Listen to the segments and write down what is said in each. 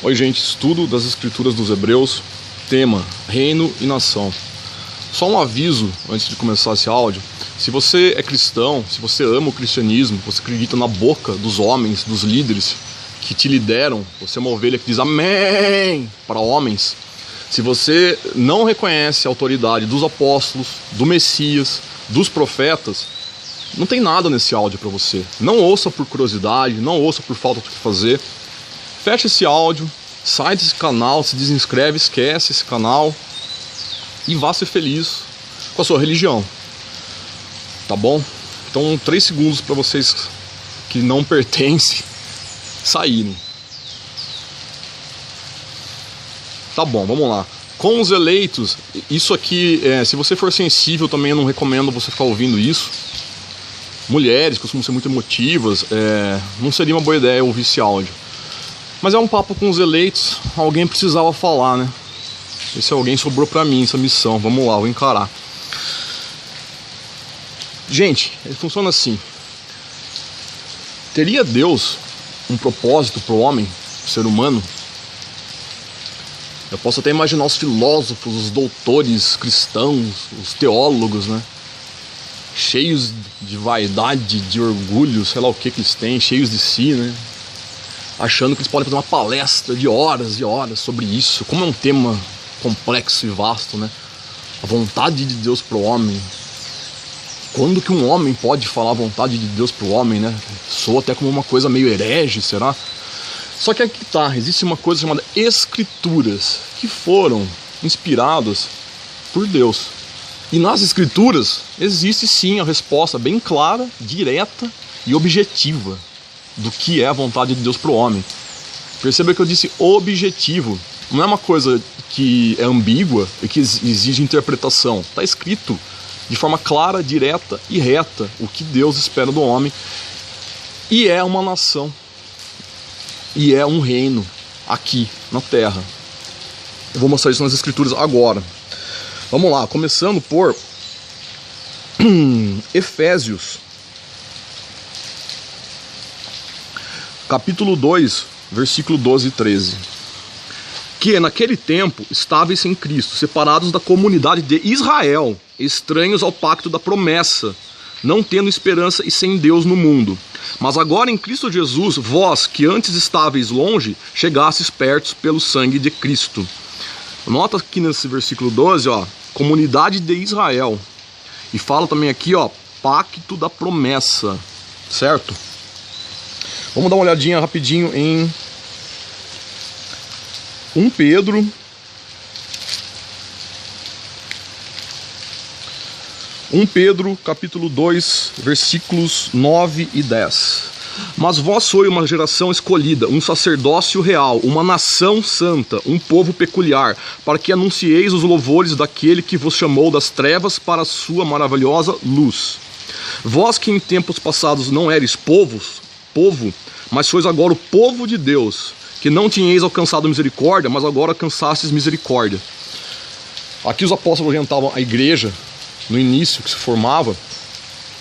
Oi gente, estudo das escrituras dos Hebreus, tema, reino e nação. Só um aviso antes de começar esse áudio: se você é cristão, se você ama o cristianismo, você acredita na boca dos homens, dos líderes que te lideram, você é uma ovelha que diz amém para homens. Se você não reconhece a autoridade dos apóstolos, do Messias, dos profetas, não tem nada nesse áudio para você. Não ouça por curiosidade, não ouça por falta do que fazer. Fecha esse áudio, sai desse canal, se desinscreve, esquece esse canal e vá ser feliz com a sua religião. Tá bom? Então 3 segundos para vocês que não pertencem saírem. Tá bom, vamos lá. Com os eleitos, isso aqui, se você for sensível também eu não recomendo você ficar ouvindo isso. Mulheres costumam ser muito emotivas, não seria uma boa ideia ouvir esse áudio. Mas é um papo com os eleitos, alguém precisava falar, né? Esse alguém sobrou pra mim, essa missão. Vamos lá, vou encarar. Gente, ele funciona assim. Teria Deus um propósito pro homem, pro ser humano? Eu posso até imaginar os filósofos, os doutores cristãos, os teólogos, né? Cheios de vaidade, de orgulho, sei lá o que eles têm, cheios de si, né? Achando que eles podem fazer uma palestra de horas e horas sobre isso. Como é um tema complexo e vasto, né? A vontade de Deus pro homem. Quando que um homem pode falar a vontade de Deus pro homem, né? Soa até como uma coisa meio herege, será? Só que aqui tá, existe uma coisa chamada escrituras, que foram inspiradas por Deus. E nas escrituras existe sim a resposta bem clara, direta e objetiva do que é a vontade de Deus para o homem. Perceba que eu disse objetivo. Não é uma coisa que é ambígua e que exige interpretação. Está escrito de forma clara, direta e reta o que Deus espera do homem. E é uma nação. E é um reino aqui na terra. Eu vou mostrar isso nas escrituras agora. Vamos lá, começando por Efésios, capítulo 2, versículo 12 e 13. Que naquele tempo estáveis em Cristo, separados da comunidade de Israel, estranhos ao pacto da promessa, não tendo esperança e sem Deus no mundo. Mas agora em Cristo Jesus, vós que antes estáveis longe, chegastes perto pelo sangue de Cristo. Nota aqui nesse versículo 12, ó, comunidade de Israel. E fala também aqui, ó, pacto da promessa, certo? Vamos dar uma olhadinha rapidinho em 1 Pedro. 1 Pedro, capítulo 2, versículos 9 e 10. Mas vós sois uma geração escolhida, um sacerdócio real, uma nação santa, um povo peculiar, para que anuncieis os louvores daquele que vos chamou das trevas para a sua maravilhosa luz. Vós que em tempos passados não eres povo, mas sois agora o povo de Deus, que não tinhais alcançado misericórdia, mas agora alcançastes misericórdia. Aqui os apóstolos orientavam a igreja, no início que se formava,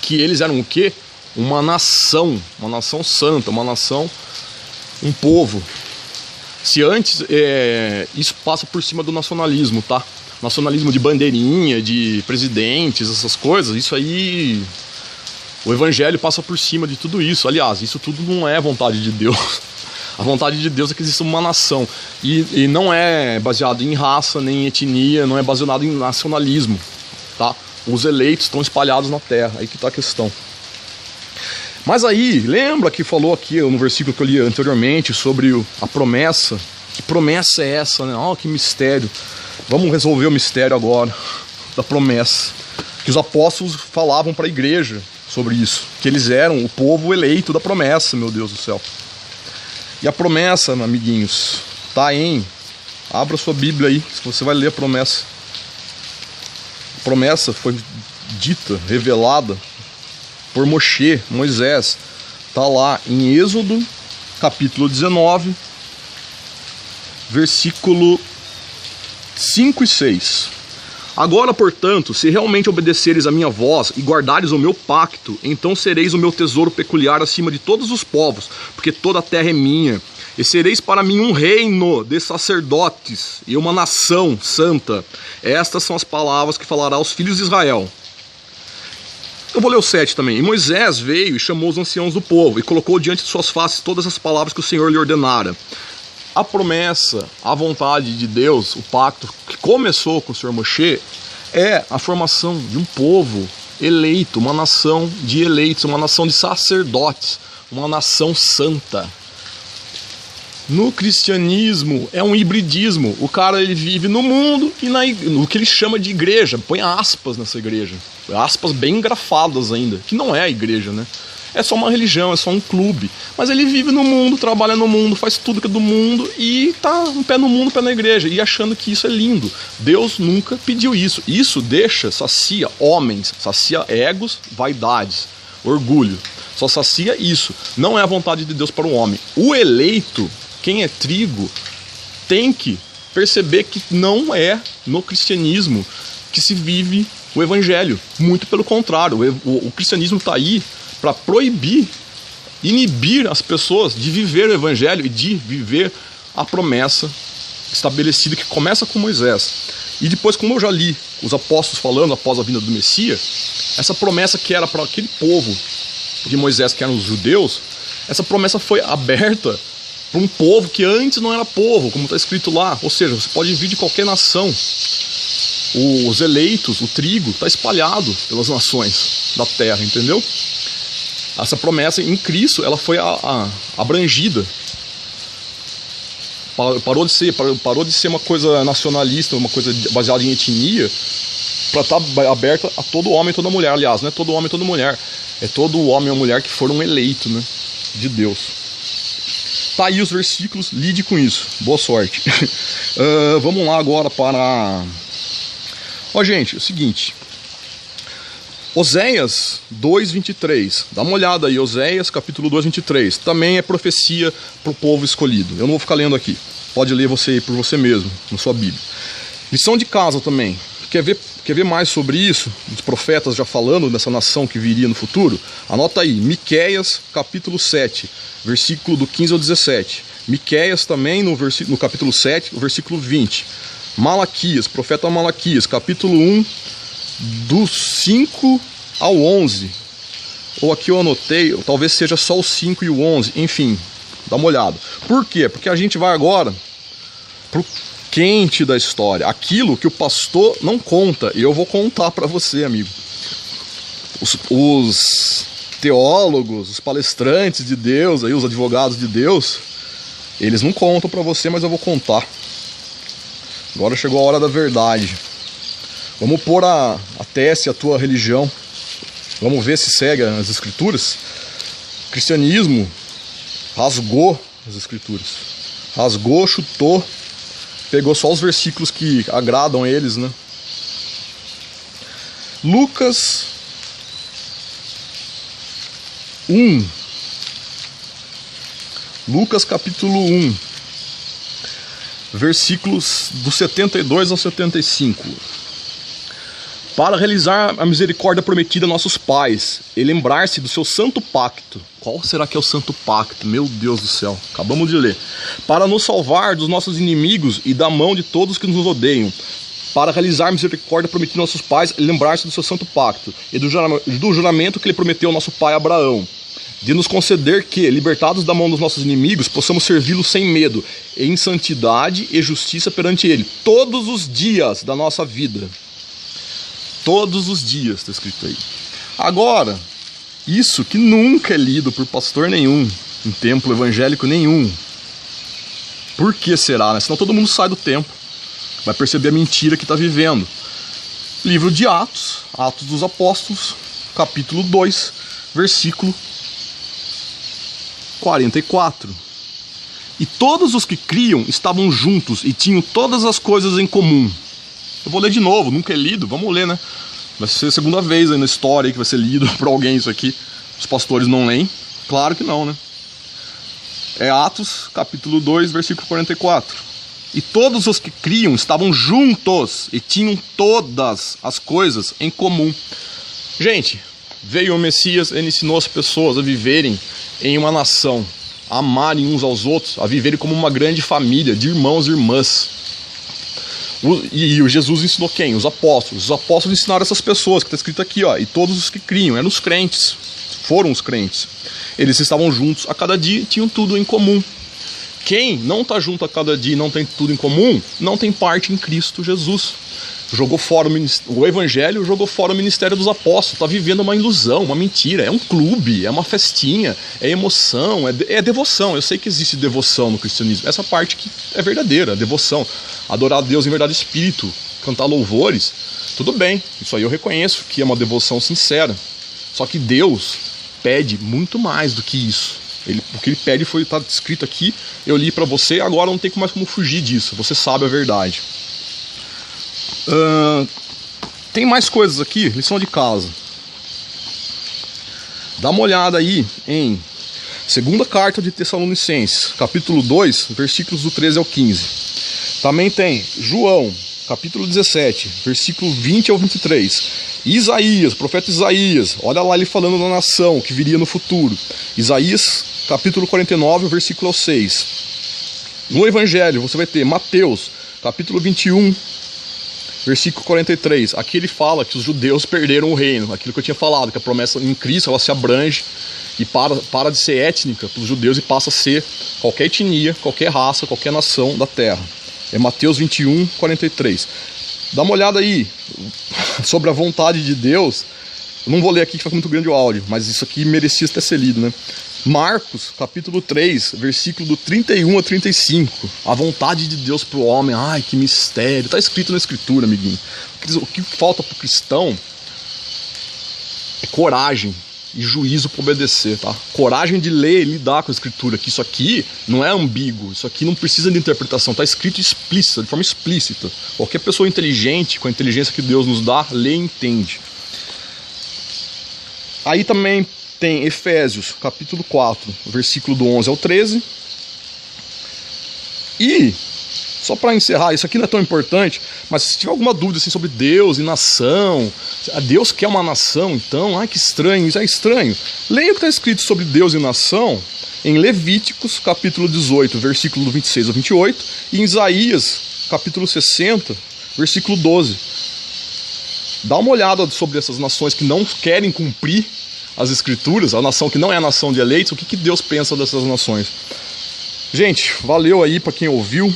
que eles eram o quê? Uma nação santa, uma nação, um povo. Se antes, isso passa por cima do nacionalismo, tá? Nacionalismo de bandeirinha, de presidentes, essas coisas, isso aí, o evangelho passa por cima de tudo isso. Aliás, isso tudo não é vontade de Deus. A vontade de Deus é que exista uma nação. E não é baseado em raça, nem em etnia, não é baseado em nacionalismo, tá? Os eleitos estão espalhados na terra, aí que está a questão. Mas aí, lembra que falou aqui no versículo que eu li anteriormente sobre a promessa? Que promessa é essa, né? Oh, que mistério. Vamos resolver o mistério agora da promessa. Que os apóstolos falavam para a igreja sobre isso. Que eles eram o povo eleito da promessa, meu Deus do céu. E a promessa, amiguinhos, tá em... Abra sua Bíblia aí, que você vai ler a promessa. A promessa foi dita, revelada por Moisés, está lá em Êxodo, capítulo 19, versículo 5 e 6. Agora, portanto, se realmente obedeceres a minha voz e guardares o meu pacto, então sereis o meu tesouro peculiar acima de todos os povos, porque toda a terra é minha, E sereis para mim um reino de sacerdotes e uma nação santa. Estas são as palavras que falará aos filhos de Israel. Eu vou ler o 7 também. E Moisés veio e chamou os anciãos do povo e colocou diante de suas faces todas as palavras que o Senhor lhe ordenara. A promessa, a vontade de Deus, o pacto que começou com o Senhor Moshe, é a formação de um povo eleito, uma nação de eleitos, uma nação de sacerdotes, uma nação santa. No cristianismo é um hibridismo. O cara ele vive no mundo e no que ele chama de igreja. Põe aspas nessa igreja. Aspas bem engrafadas ainda. Que não é a igreja, né? É só uma religião, é só um clube. Mas ele vive no mundo, trabalha no mundo, faz tudo que é do mundo e tá um pé no mundo, um pé na igreja. E achando que isso é lindo. Deus nunca pediu isso. Isso sacia homens, sacia egos, vaidades, orgulho. Só sacia isso. Não é a vontade de Deus para o homem. O eleito, quem é trigo, tem que perceber que não é no cristianismo que se vive o evangelho. Muito pelo contrário, o cristianismo está aí para proibir, inibir as pessoas de viver o evangelho e de viver a promessa estabelecida que começa com Moisés. E depois, como eu já li os apóstolos falando após a vinda do Messias, essa promessa que era para aquele povo de Moisés, que eram os judeus, essa promessa foi aberta para um povo que antes não era povo, como está escrito lá. Ou seja, você pode vir de qualquer nação. Os eleitos, o trigo, está espalhado pelas nações da terra, entendeu? Essa promessa em Cristo, ela foi abrangida. Parou de ser uma coisa nacionalista, uma coisa baseada em etnia, para estar aberta a todo homem e toda mulher. Aliás, não é todo homem e toda mulher, é todo homem e mulher que foram eleitos, né, de Deus. Tá aí os versículos, lide com isso. Boa sorte. Vamos lá agora para... gente, é o seguinte. Oséias 2:23. Dá uma olhada aí, Oséias capítulo 2:23. Também é profecia para o povo escolhido. Eu não vou ficar lendo aqui. Pode ler você aí por você mesmo, na sua Bíblia. Lição de casa também. Quer ver mais sobre isso? Os profetas já falando dessa nação que viria no futuro? Anota aí, Miqueias capítulo 7, versículo do 15 ao 17. Miqueias também no capítulo 7, o versículo 20. Malaquias, profeta Malaquias, capítulo 1, do 5 ao 11. Ou aqui eu anotei, talvez seja só o 5 e o 11, enfim, dá uma olhada. Por quê? Porque a gente vai agora pro quente da história, aquilo que o pastor não conta, e eu vou contar para você, amigo. Os teólogos, os palestrantes de Deus, aí, os advogados de Deus, eles não contam para você, mas eu vou contar. Agora chegou a hora da verdade. Vamos pôr a tese, a tua religião. Vamos ver se segue as escrituras. O cristianismo rasgou as escrituras. Rasgou, chutou, pegou só os versículos que agradam a eles, né? Lucas 1. Lucas capítulo 1. Versículos do 72 ao 75. Para realizar a misericórdia prometida a nossos pais e lembrar-se do seu santo pacto. Qual será que é o santo pacto? Meu Deus do céu, acabamos de ler. Para nos salvar dos nossos inimigos e da mão de todos que nos odeiam. Para realizar a misericórdia prometida a nossos pais e lembrar-se do seu santo pacto e do juramento que ele prometeu ao nosso pai Abraão. De nos conceder que, libertados da mão dos nossos inimigos, possamos servi-lo sem medo, em santidade e justiça perante ele, todos os dias da nossa vida. Todos os dias, está escrito aí. Agora, isso que nunca é lido por pastor nenhum, em templo evangélico nenhum. Por que será, né? Senão todo mundo sai do templo, vai perceber a mentira que está vivendo. Livro de Atos, Atos dos Apóstolos, capítulo 2, versículo 44. E todos os que criam estavam juntos e tinham todas as coisas em comum. Eu vou ler de novo, nunca é lido, vamos ler, né? Vai ser a segunda vez aí na história que vai ser lido por alguém isso aqui. Os pastores não leem? Claro que não, né? É Atos, capítulo 2, versículo 44. E todos os que criam estavam juntos e tinham todas as coisas em comum. Gente, veio o Messias, ele ensinou as pessoas a viverem em uma nação a amarem uns aos outros, a viverem como uma grande família de irmãos e irmãs. E o Jesus ensinou quem? Os apóstolos. Os apóstolos ensinaram essas pessoas, que está escrito aqui, ó, e todos os que criam, eram os crentes, foram os crentes. Eles estavam juntos a cada dia e tinham tudo em comum. Quem não está junto a cada dia e não tem tudo em comum, não tem parte em Cristo Jesus. Jogou fora o Evangelho, jogou fora o ministério dos apóstolos, está vivendo uma ilusão, uma mentira, é um clube, é uma festinha, é emoção, é devoção. Eu sei que existe devoção no cristianismo, essa parte que é verdadeira, devoção, adorar a Deus em verdade e espírito, cantar louvores, tudo bem, isso aí eu reconheço que é uma devoção sincera, só que Deus pede muito mais do que isso. O que ele pede está escrito aqui, eu li para você, agora não tem mais como fugir disso, você sabe a verdade. Tem mais coisas aqui, lição de casa. Dá uma olhada aí em segunda carta de Tessalonicenses, capítulo 2, versículos do 13 ao 15. Também tem João, capítulo 17, versículo 20 ao 23. Isaías, profeta Isaías, olha lá ele falando da nação que viria no futuro. Isaías, capítulo 49, versículo 6. No Evangelho você vai ter Mateus, capítulo 21, versículo 43, aqui ele fala que os judeus perderam o reino, aquilo que eu tinha falado, que a promessa em Cristo ela se abrange e para de ser étnica para os judeus e passa a ser qualquer etnia, qualquer raça, qualquer nação da terra. É Mateus 21, 43. Dá uma olhada aí sobre a vontade de Deus. Eu não vou ler aqui que fica muito grande o áudio, mas isso aqui merecia ter ser lido, né? Marcos, capítulo 3, versículo do 31 a 35. A vontade de Deus para o homem. Ai, que mistério. Está escrito na escritura, amiguinho. O que falta para o cristão é coragem e juízo para obedecer, tá? Coragem de ler e lidar com a escritura, que isso aqui não é ambíguo, isso aqui não precisa de interpretação, está escrito explícito, de forma explícita. Qualquer pessoa inteligente, com a inteligência que Deus nos dá, lê e entende. Aí também tem Efésios, capítulo 4, versículo do 11 ao 13. E, só para encerrar, isso aqui não é tão importante, mas se tiver alguma dúvida assim, sobre Deus e nação, Deus quer uma nação, então, ai que estranho, isso é estranho. Leia o que está escrito sobre Deus e nação em Levíticos, capítulo 18, versículo do 26 ao 28, e em Isaías, capítulo 60, versículo 12. Dá uma olhada sobre essas nações que não querem cumprir as escrituras, a nação que não é a nação de eleitos, o que Deus pensa dessas nações. Gente, valeu aí para quem ouviu.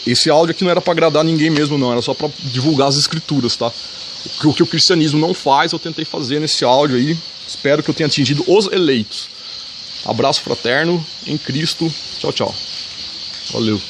Esse áudio aqui não era para agradar ninguém mesmo não, era só para divulgar as escrituras, tá? O que o cristianismo não faz, eu tentei fazer nesse áudio aí. Espero que eu tenha atingido os eleitos. Abraço fraterno em Cristo. Tchau, tchau. Valeu.